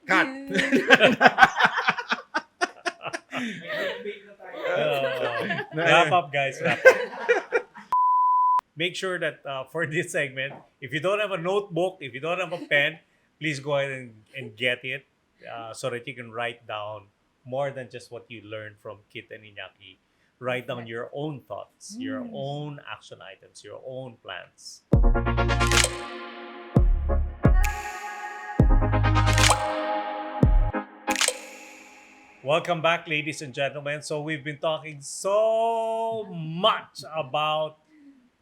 Cut. Wrap up, guys. Wrap up. Make sure that for this segment, if you don't have a notebook, if you don't have a pen, please go ahead and get it so that you can write down more than just what you learned from Kit and Inaki. Write down your own thoughts, your own action items, your own plans. Welcome back, ladies and gentlemen. So we've been talking so much about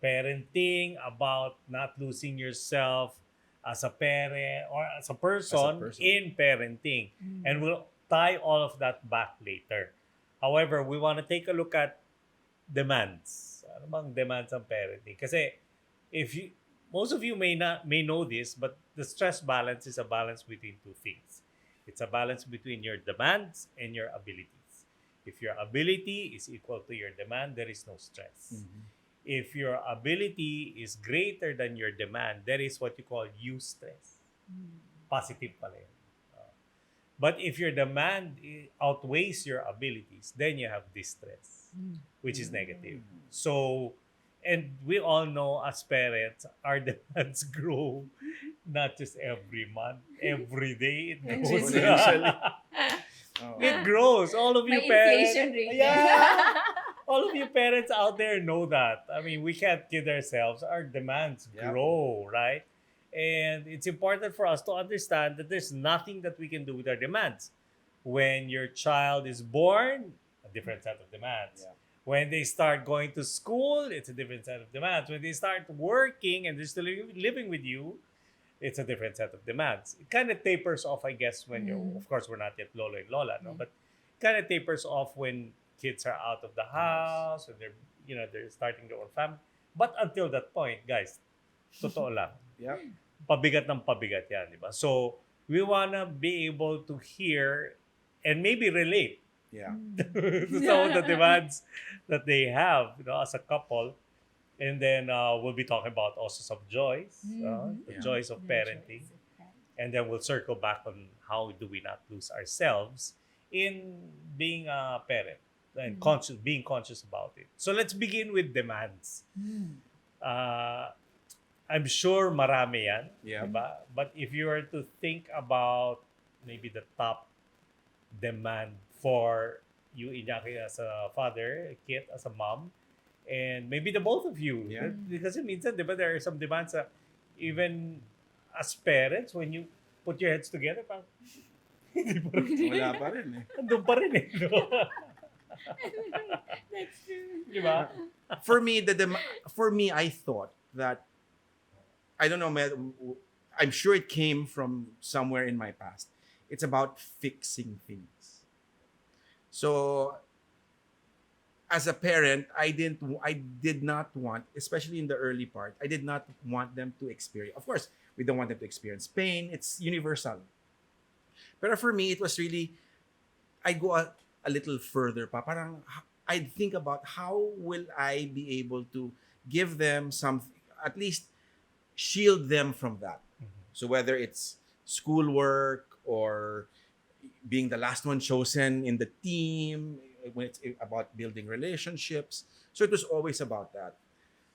parenting, about not losing yourself as a parent or as a person, in parenting. And we'll tie all of that back later. However, we want to take a look at demands. Ano bang demands ng parenting? Kasi if you most of you may know this, but the stress balance is a balance between two things. It's a balance between your demands and your abilities. If your ability is equal to your demand, there is no stress. If your ability is greater than your demand, there is what you call eustress. Positive pala yun. But if your demand outweighs your abilities, then you have distress, which is negative. So, and we all know as parents, our demands grow not just every month, every day it grows. It grows. All of you May parents. inflation rate. Yeah. All of you parents out there know that. I mean, we can't kid ourselves. Our demands grow, right? And it's important for us to understand that there's nothing that we can do with our demands. When your child is born, a different set of demands. Yeah. When they start going to school, it's a different set of demands. When they start working and they're still living with you, it's a different set of demands. It kind of tapers off, I guess, when you're, of course, we're not yet Lolo and Lola, no? But kind of tapers off when kids are out of the house and they're starting their own family. But until that point, guys, totoo lang. Yep. Pabigat ng pabigat yan, di ba? So, we wanna be able to hear and maybe relate Yeah. to some of the demands that they have, as a couple. And then we'll be talking about also some joys, the joys of parenting. And then we'll circle back on how do we not lose ourselves in being a parent and being conscious about it. So let's begin with demands. I'm sure marami yan, Yeah. diba? But if you were to think about maybe the top demand for you, Inaki, as a father, Kit as a mom, and maybe the both of you. Yeah. Because minsan, di ba, there are some demands that even as parents, when you put your heads together, parang, hindi pa rin. Wala pa rin eh. Andun pa rin eh. No? That's true. Di ba? For me, I thought that, I don't know, I'm sure it came from somewhere in my past. It's about fixing things. So, as a parent, I did not want, especially in the early part, I did not want them to experience. Of course, we don't want them to experience pain. It's universal. But for me, it was really, I go a little further pa. Parang, I'd think about how will I be able to give them something, at least shield them from that. So whether it's schoolwork or being the last one chosen in the team, when it's about building relationships. So it was always about that,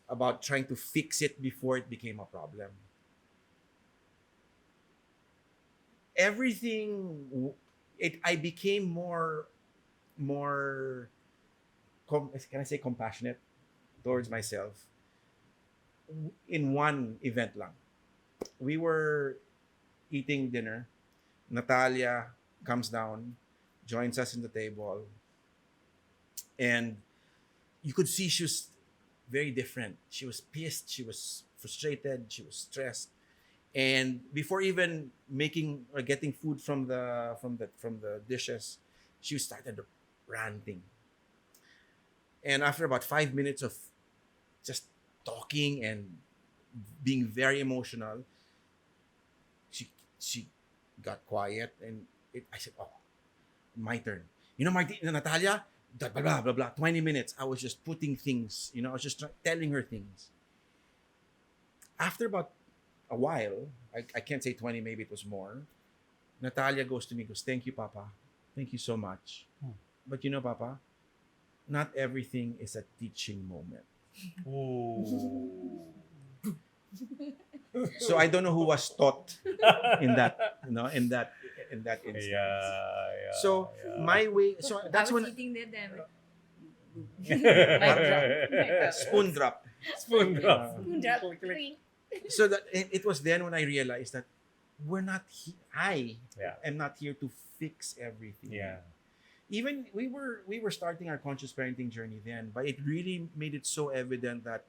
about trying to fix it before it became a problem. Everything, I became more, can I say compassionate towards myself in one event lang. We were eating dinner. Natalia comes down, joins us in the table, and you could see she was very different. She was pissed, she was frustrated, she was stressed. And before even making or getting food from the dishes, she started ranting. And after about 5 minutes of just talking and being very emotional, she got quiet, and I said, "Oh, my turn." You know, Natalia, blah, blah, blah, blah, 20 minutes. I was just putting things, I was just telling her things. After about a while, I can't say 20, maybe it was more, Natalia goes to me, goes, "Thank you, Papa. Thank you so much. Hmm. But you know, Papa, not everything is a teaching moment." Ooh. So I don't know who was taught in that, in that Yeah, instance. yeah. So yeah. my way, so I that's was when eating that damn. Mic drop. Mic drop. spoon drop. Spoon drop. Spoon drop. Click, click. Clink. So that it was then when I realized that I Yeah. am not here to fix everything. Yeah. Even we were starting our conscious parenting journey then, but it really made it so evident that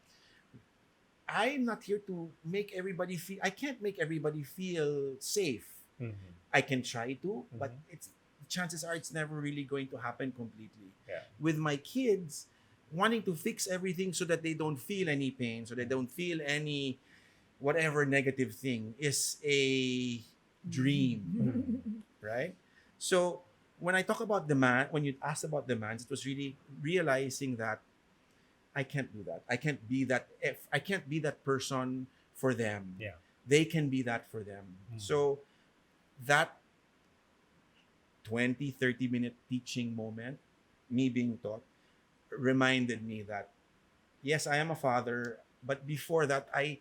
I'm not here to make everybody feel. I can't make everybody feel safe. Mhm. I can try to, but Mhm. it's chances are it's never really going to happen completely. Yeah. With my kids, wanting to fix everything so that they don't feel any pain, so they don't feel any whatever negative thing is a dream, right? So when I talk about demand, when you asked about demands, it was really realizing that I can't do that. I can't be that. If I can't be that person for them, Yeah. they can be that for them. So that 20-30 minute teaching moment, me being taught, reminded me that yes, I am a father, but before that, I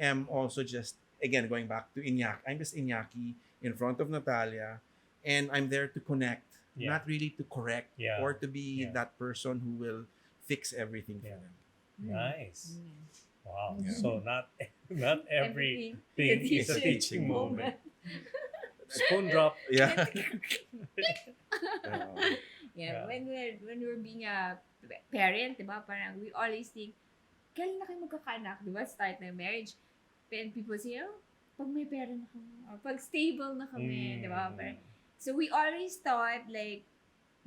am also just, again, going back to Inaki. I'm just Inaki in front of Natalia, and I'm there to connect, Yeah. not really to correct Yeah. or to be Yeah. that person who will fix everything Yeah. for them. Nice. Mm. Wow. Yeah. So not everything Everything is a teaching moment. moment. Spoon drop. Yeah. Yeah, Yeah. when we're being a parent, diba, parang we always think, kailan na kayo magkakaanak, diba, start ng marriage. And people say, oh, pag may pera na kami, or pag stable na kami, diba, parang, so we always thought, like,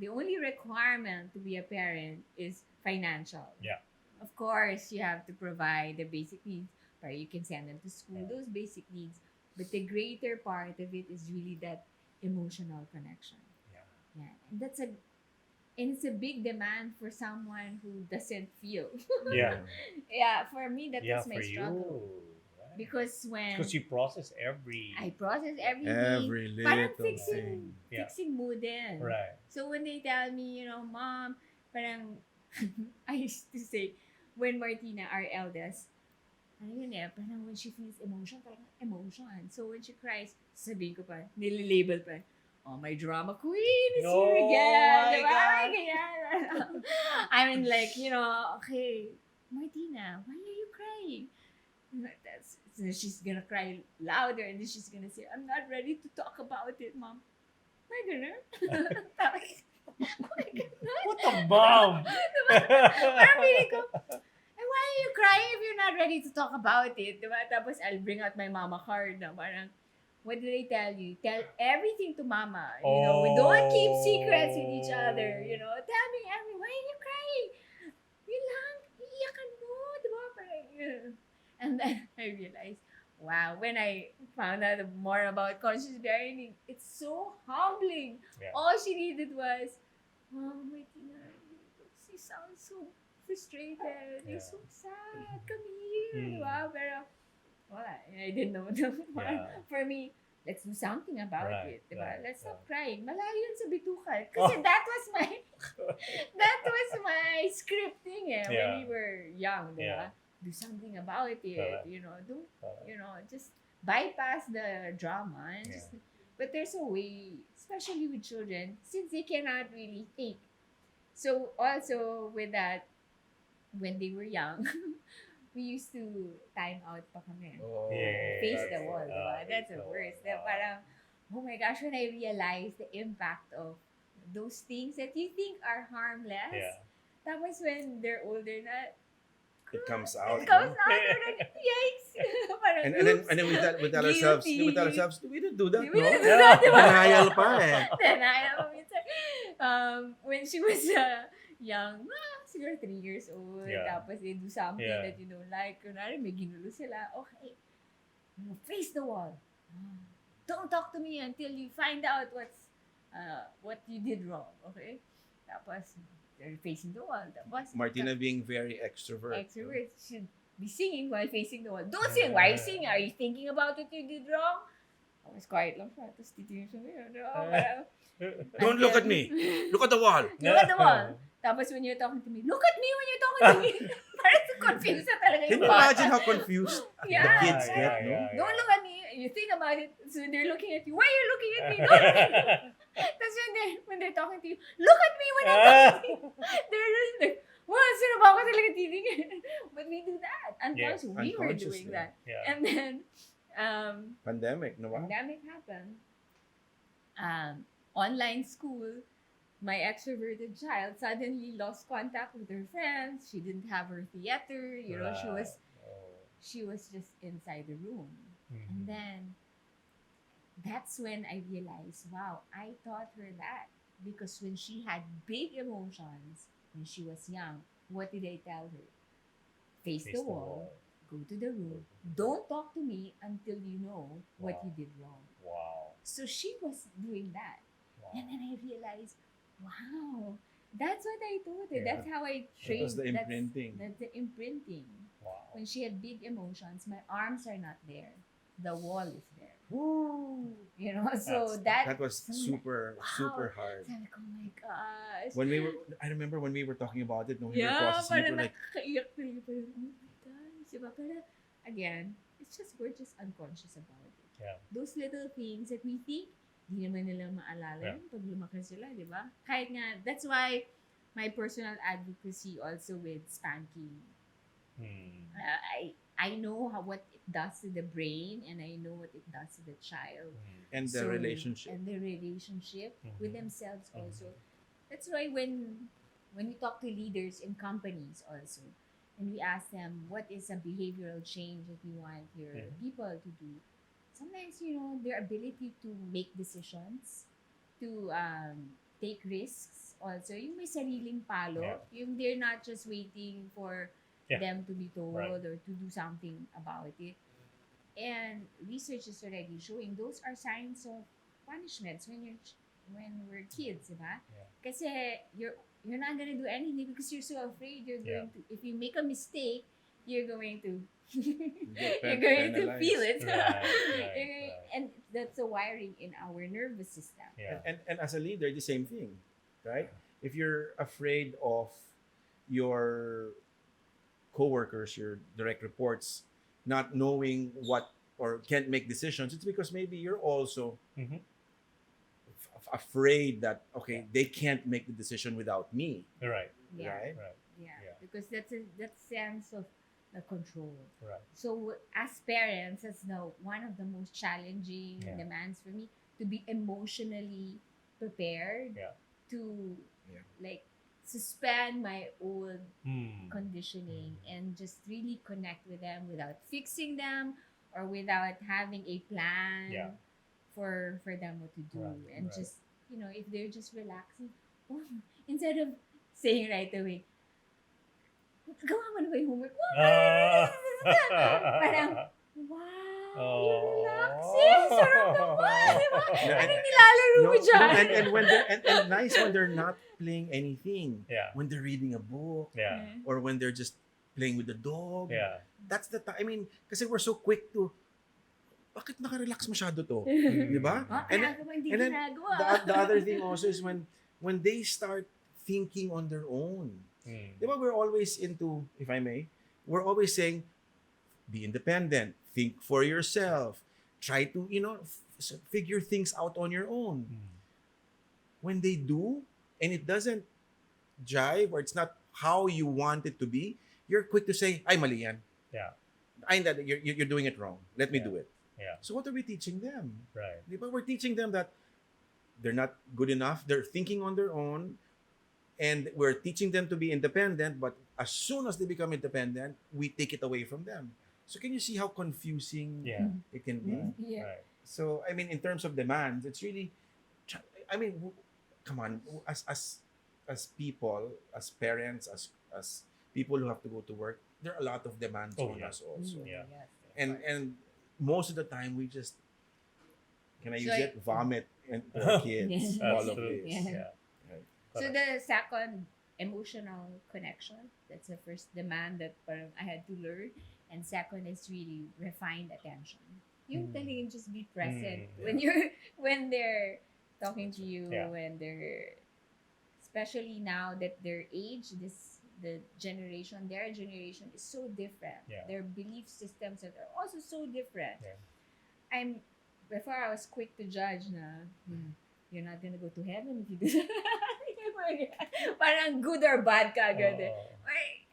the only requirement to be a parent is financial. Yeah. Of course, you have to provide the basic needs, or you can send them to school, Yeah. those basic needs. But the greater part of it is really that emotional connection. Yeah. Yeah, and it's a big demand for someone who doesn't feel. Yeah. Yeah, for me that Yeah, was my for struggle. you. Right. Because when Because you process every I process everything, Every parang little thing. Yeah. fixing mood din. right. So when they tell me, Mom, parang, I used to say, when Martina, our eldest, ano yun parang when she feels emotion, parang emotion. So when she cries, sabihin ko pa, nililabel pa, oh, my drama queen is Oh here again. my Diba? God. Ganyan. I mean, like, okay, Martina, why are you crying? So she's gonna cry louder and then she's gonna say, I'm not ready to talk about it, Mom. My goodness. What a bomb! Parang feeling ko, why are you crying if you're not ready to talk about it? Diba? Tapos I'll bring out my mama card na parang, what did I tell you? Tell everything to mama. We don't keep secrets with each other. Tell me everything. Why are you crying? Yun lang, iyakan mo. Diba? Parang, and then I realized, wow, when I found out more about conscious parenting, it's so humbling. Yeah. All she needed was, Mom, Martina, she sounds so frustrated. Yeah. It's so sad. Come here. Mm. Diba? Pero, wala. I didn't know. Yeah. For me, let's do something about Right, it. Diba? right, Let's stop right. crying. Malayo yun sa bitukan. Kasi that was my scripting Yeah. when we were young. Diba? Yeah. Do something about it. Correct. Just bypass the drama. And Yeah. but there's a way, especially with children, since they cannot really think. So also with that, when they were young, we used to time out pa kami. Oh, Yeah. Face the wall, diba? face That's the the worst. wall. Parang, oh my gosh, when I realized the impact of those things that you think are harmless, Yeah. tapos when they're older na, it comes out. it comes no? out, and yikes! Parang, And then we tell ourselves, Guilty. we didn't do that, We no? didn't do that, diba? Denial pa eh. Then I know minsan, when she was young, siguro 3 years old, Yeah. tapos they do something Yeah. that you don't like, kunwari may ginulo sila, okay, face the wall. Don't talk to me until you find out what you did wrong, okay? Tapos, they're facing the wall. Tapos, Martina being very extrovert. extrovert should be singing while facing the wall. Don't sing. Why are you singing? Are you thinking about what you did wrong? Tapos quiet lang siya. Tapos titingin siya ngayon. Parang, Don't look at me. Look at the wall. look at the wall. Tapos when you're talking to me, look at me when you're talking to me. Parang confused na talaga Can yung you bata. imagine how confused the Yeah. kids get, no? Don't look at me. You think about it. So they're looking at you. Why are you looking at me? Don't look at me. Tapos when they're talking to you, look at me when I'm talking to you. They're just like, wow, sino ba ako talaga titingin? But we do that. Yes, We were doing unconsciously. that. Yeah. And then, Pandemic, no? pandemic happened. Online school. My extroverted child suddenly lost contact with her friends. She didn't have her theater. You know, she was just inside the room. And then that's when I realized, wow, I taught her that. Because when she had big emotions, when she was young, what did I tell her? Face the wall, go to the room, don't talk to me until you know what you did wrong. Wow. So she was doing that. Wow. And then I realized, wow, that's what I taught her. Yeah. That's how I That trained. was the imprinting. That's the imprinting. Wow. When she had big emotions, my arms are not there. The wall is there. Woo. You know, so That was so super, wow. super hard. Sabi ko, oh my gosh. I remember when we were talking about it, no, we were Yeah, processing it, parang we're like, nakakaiyak talaga. Parang, oh my gosh. Diba? Pero, again, we're just unconscious about it. Yeah. Those little things that we think, di naman nila maalala Yeah. yun pag lumaki sila, di ba? Kahit nga, that's why my personal advocacy also with spanking. I know what it does to the brain, and I know what it does to the child. and the relationship. And the relationship with themselves Mhm. also. That's why when we talk to leaders in companies also, and we ask them what is a behavioral change that you want your people to do, sometimes their ability to make decisions, to take risks also, yung may sariling palo, yung they're not just waiting for them to be told or to do something about it. And research is already showing those are signs of punishments when we're kids, diba? Yeah. Kasi you're not gonna do anything because you're so afraid you're going to, if you make a mistake, you're going to you're going to feel it. Right. And that's a wiring in our nervous system. Yeah. And as a leader, the same thing, right? If you're afraid of your coworkers, your direct reports, not knowing what or can't make decisions, it's because maybe you're also afraid that they can't make the decision without me. Right. Yeah. Right? Yeah. Yeah. Because that sense of the control. Right. So as parents, that's one of the most challenging demands for me, to be emotionally prepared to like suspend my old conditioning and just really connect with them without fixing them or without having a plan for them what to do. And just if they're just relaxing, instead of saying right away, gawa mo na ba yung homework? Parang, wow, you're relaxing. Sarap naman. Diba? Anong nilalaro mo dyan? And when and nice when they're not playing anything. Yeah. When they're reading a book. Yeah. Or when they're just playing with the dog. Yeah. That's the time. I mean, kasi we're so quick to, bakit naka-relax masyado to? Di ba? And then the other thing also is when they start thinking on their own. Di ba, we're always into, if I may, we're always saying, be independent, think for yourself, try to, figure things out on your own. When they do, and it doesn't jive, or it's not how you want it to be, you're quick to say, ay, mali yan. Yeah. You're doing it wrong. Let me do it. Yeah. So what are we teaching them? Right. Di ba? We're teaching them that they're not good enough, they're thinking on their own, and we're teaching them to be independent, but as soon as they become independent, we take it away from them. So can you see how confusing it can be? Yeah. Right. So, I mean, in terms of demands, it's really, I mean, come on, as people, as parents, as people who have to go to work, there are a lot of demands on us also. Yeah. And most of the time, we just, can I use So it? Vomit and our kids, Yes. all That's of true. this. Yeah. Yeah. So the second, emotional connection, that's the first demand that parang I had to learn. And second is really refined attention. Yung talagang just be present Mm, when they're talking to you, Yeah. when they're, especially now that their age, their generation is so different. Yeah. Their belief systems are also so different. Yeah. I'm Before I was quick to judge na, you're not gonna go to heaven if you do that. Parang good or bad ka agad eh. Oo.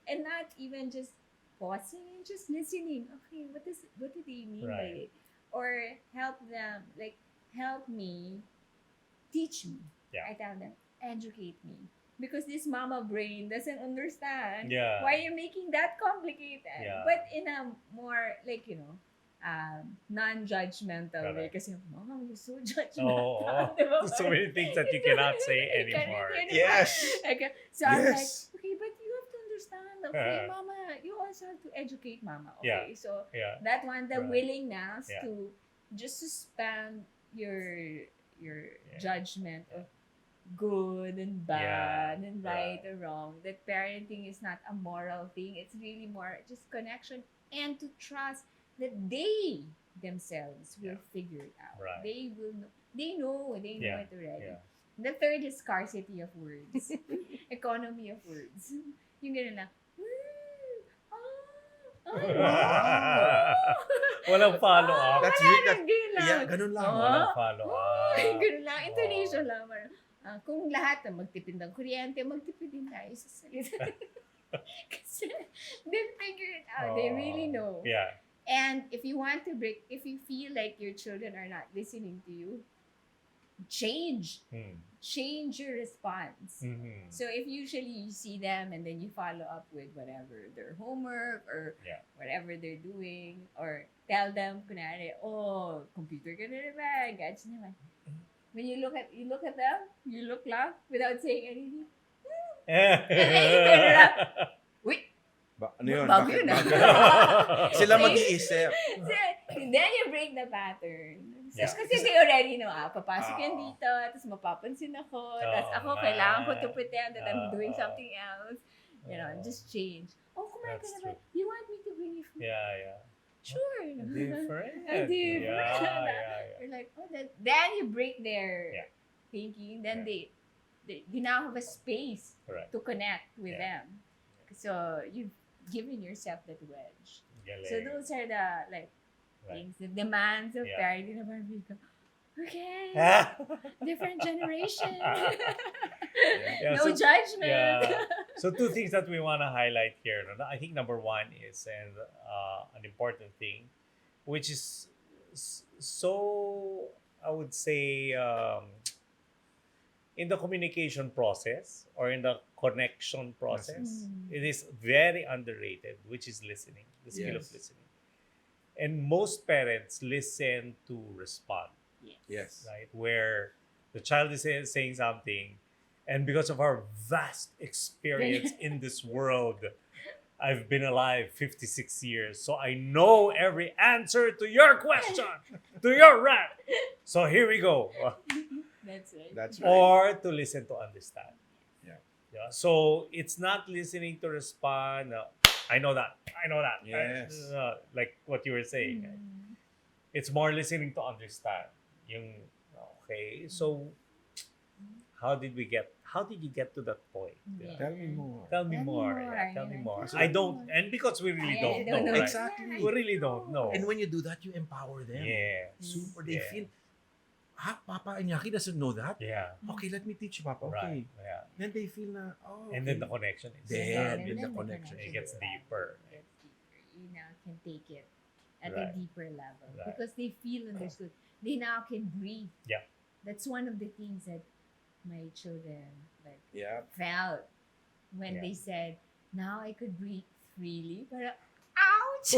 And not even just pausing and just listening. Okay, what do they mean by Right. it? Or help me, teach me. Yeah. I tell them, educate me. Because this mama brain doesn't understand Yeah. why you're making that complicated. Yeah. But in a more non-judgmental way. Correct. Kasi mama, you're so judgmental. Oh, Diba? so many things that you cannot say You cannot anymore. anymore. Yes. Okay. So I'm like, Yes. okay, but you have to understand. Okay, mama, you also have to educate mama. Okay, so Yeah. that one, the Right. willingness Yeah. to just suspend your Yeah. judgment of good and bad and right right. or wrong. That parenting is not a moral thing. It's really more just connection and to trust that they themselves will figure it out. Right. They will know. They know. They know Yeah. it already. Yeah. The third is scarcity of words. Economy of words. Yung gano'n lang. Walang follow-up. That's wala re- that- rin, ganun lang. Yeah, ganun lang. Oh. Walang follow-up. Ganun lang. Intonation lang. Parang, kung lahat magtipid ng kuryente, magtipid din tayo sa salita. Kasi they'll figure it out. They really know. Yeah. And if you feel like your children are not listening to you, change your response. Mhm. So if usually you see them and then you follow up with whatever their homework or Yeah. whatever they're doing, or tell them, kunwari, oh, computer ka na naman, gadgets naman. When you look at them, you look lang without saying anything. Wait, Ano yun? bago Bakit? yun ah. Bakit? Sila mag-iisip. Then you break the pattern. Yeah. Kasi they already know, papasok yan Oo. dito, tapos mapapansin ako, tapos ako, ma. kailangan ko to pretend that I'm doing Oo. something else. Just change. Oh, kumain ka That's na ba? true. You want me to bring you food? Yeah. Sure. Different. Different. Yeah. You're like, oh, then you break their Yeah. thinking. Then Yeah. you now have a space Correct. to connect with Yeah. them. So you've given yourself that wedge. Galing. So those are the Right. things, the demands of Yeah. parenting na parang bigla, okay, Ah. different generation. Yeah, No so- judgment. Yeah. So two things that we want to highlight here. No? I think number one is an important thing, which is so I would say in the communication process or in the connection process, Mm. it is very underrated, which is listening, the skill of Yes. listening. And most parents listen to respond, Yes. right? Where the child is saying something, and because of our vast experience in this world, I've been alive 56 years, so I know every answer to your question, to your rant. So here we go. That's right. That's right. Or to listen to understand. Yeah. So it's not listening to respond. I know that. Yes. Like what you were saying. Mm. It's more listening to understand. Okay, so how did you get to that point? Yeah. Tell me more. Tell me Tell me more. more, Yeah, tell me yeah. more. Tell I me don't, more. and because we really I don't don't know, know. right? Exactly. We really don't know. And when you do that, you empower them. Yeah. Super. They Yeah. feel, Papa Inaki doesn't know that? Yeah. Okay, let me teach you, Papa. Okay. Right. Yeah. Then they feel na, oh, And then okay. the connection is There, And then then the connection. It gets deeper. It gets deeper. You now can take it at Right. a deeper level Right. because they feel understood. They now can breathe. Yeah. That's one of the things that my children Yeah. felt when Yeah. they said, "Now I could breathe freely." But ouch!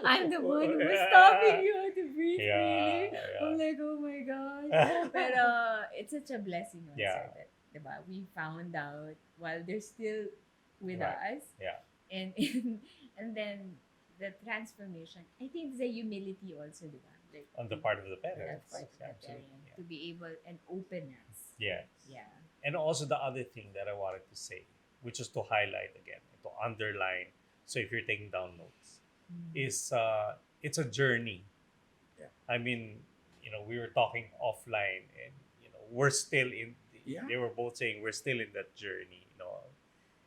I'm the one who was stopping you to breathe freely. I'm like, oh my gosh. But it's such a blessing also Yeah. that diba, we found out while they're still with Right. us. Yeah. And and then the transformation. I think the humility also, diba? Like, On the part of the that parents. part of the Absolutely. parent, to be able, and openness. Yes. Yeah. And also the other thing that I wanted to say, which is to highlight again, to underline. So if you're taking down notes, Mm. is it's a journey. Yeah. I mean, we were talking offline, and we're still in. Yeah. They were both saying we're still in that journey.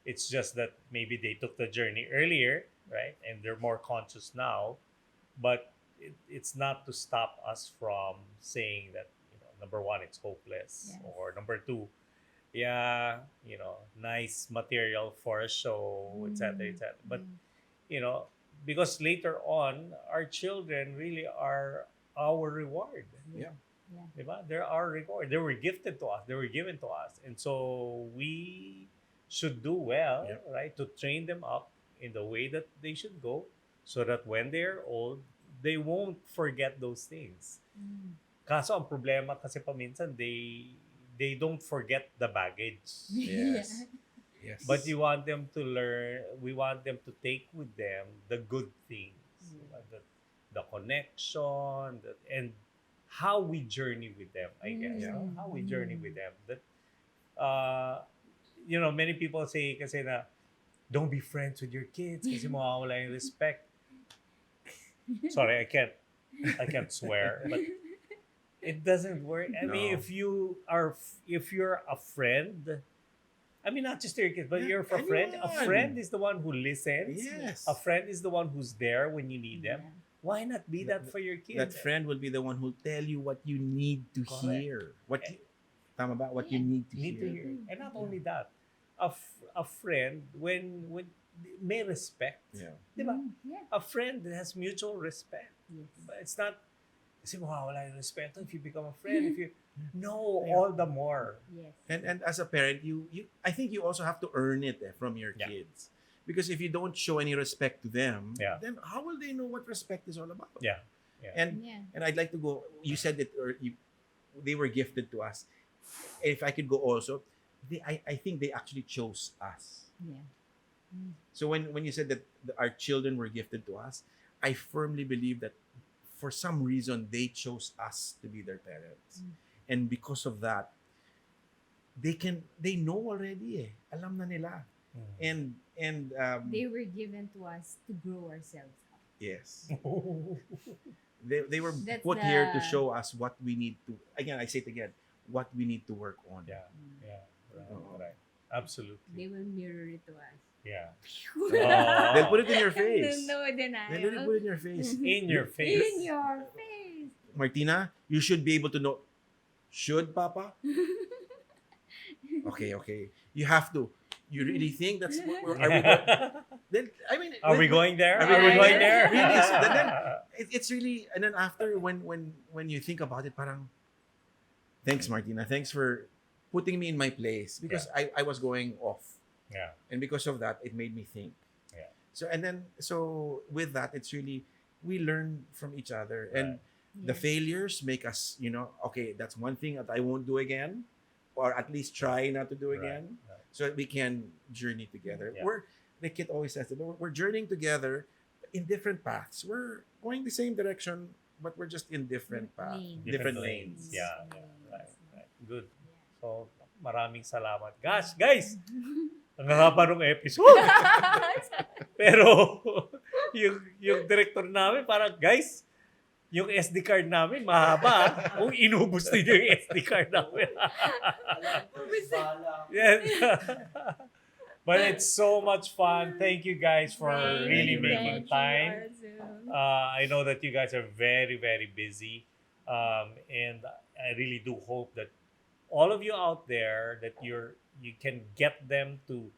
It's just that maybe they took the journey earlier, right? And they're more conscious now, but it's not to stop us from saying that number one, it's hopeless, Yes. or number two, yeah, nice material for a show, etc., etc. But you know, because later on, our children really are our reward. Yeah. Yeah. Diba? They're our reward. They were gifted to us. They were given to us. And so we should do well, Yeah. right, to train them up in the way that they should go so that when they're old, they won't forget those things. Kaso ang problema kasi paminsan, they don't forget the baggage. Yes. Yes. But you want them to learn, we want them to take with them the good things, the connection, and how we journey with them, I guess. Yeah. How we journey with them. That, many people say kasi na, don't be friends with your kids kasi mawawala yung respect. Sorry, I can't swear, but it doesn't work. I mean, No. if you're a friend, I mean, not just to your kids, but Yeah, you're a friend. A anyone. friend is the one who listens. Yes. A friend is the one who's there when you need them. Yeah. Why not be that for your kids? That friend will be the one who'll tell you what you need to Correct. hear. Tama ba? What you Yeah. need to Need hear. to hear. And not only that, a friend when may respect. Yeah. Diba? Yeah. A friend that has mutual respect. Yes. But it's not kasi mawawala yung respeto if you become a friend. If you no, Yeah. all the more. Yes. And as a parent, you I think you also have to earn it from your Yeah. kids. Because if you don't show any respect to them, Yeah. then how will they know what respect is all about? Yeah. And Yeah. and I'd like to go. You said it, or they were gifted to us. If I could go also, I think they actually chose us. Yeah. So when you said that our children were gifted to us, I firmly believe that for some reason they chose us to be their parents, and because of that, they know already. Alam na nila, and They were given to us to grow ourselves up. yes, they were That's put here to the- show us what we need to. Again, I say it again, what we need to work on. Yeah. Right. Oo. Right. Absolutely. They will mirror it to us. Yeah. They'll put it in your face. No denial. They'll really put it in your face. In your face. In your face. Martina, you should be able to know. Should, Papa? Okay. You have to. You really think that's what we're, are we going? Then, I mean, Are we when- going there? Are we Are we going going there? Really, so then it's really, and then after when you think about it, parang, thanks Martina, thanks for putting me in my place, because I was going off, Yeah. and because of that, it made me think. Yeah. So with that, it's really, we learn from each other, and the Yes. failures make us, okay, that's one thing that I won't do again, or at least try not to do Right, again, right. so that we can journey together. Yeah. The kid always says that we're journeying together in different paths. We're going the same direction, but we're just in different paths, Lanes. different lanes. Yeah. Right. Good. So, maraming salamat. Guys, ang haba ng episode. Pero, yung director namin, parang, guys, yung SD card namin, mahaba. Kung inubos din yung SD card namin. Yes. But it's so much fun. Thank you guys for really making time. I know that you guys are very, very busy. And I really do hope that all of you out there, that you can get them to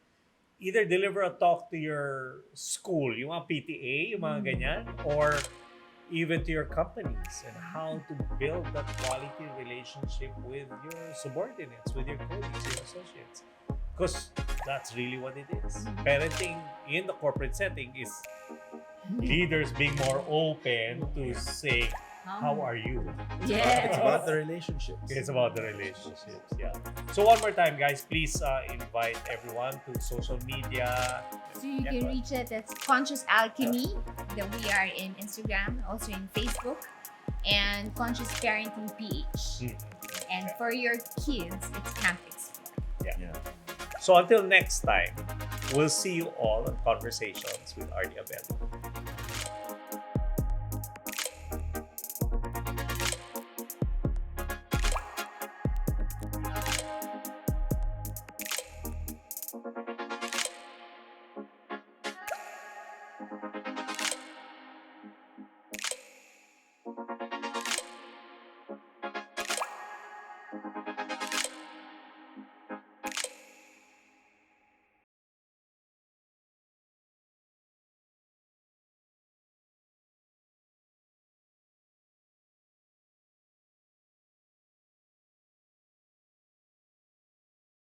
either deliver a talk to your school, yung mga PTA, yung mga ganyan, or even to your companies, and how to build that quality relationship with your subordinates, with your colleagues, your associates. Because that's really what it is. Parenting in the corporate setting is leaders being more open to say, how are you? Yes. It's about the relationships. It's about the relationships, yeah. So one more time, guys, please invite everyone to social media. So you can reach it at Conscious Alchemy, that we are in Instagram, also in Facebook, and Conscious Parenting PH. And for your kids, it's Camp Explore. Yeah. So until next time, we'll see you all on Conversations with Artie Abel.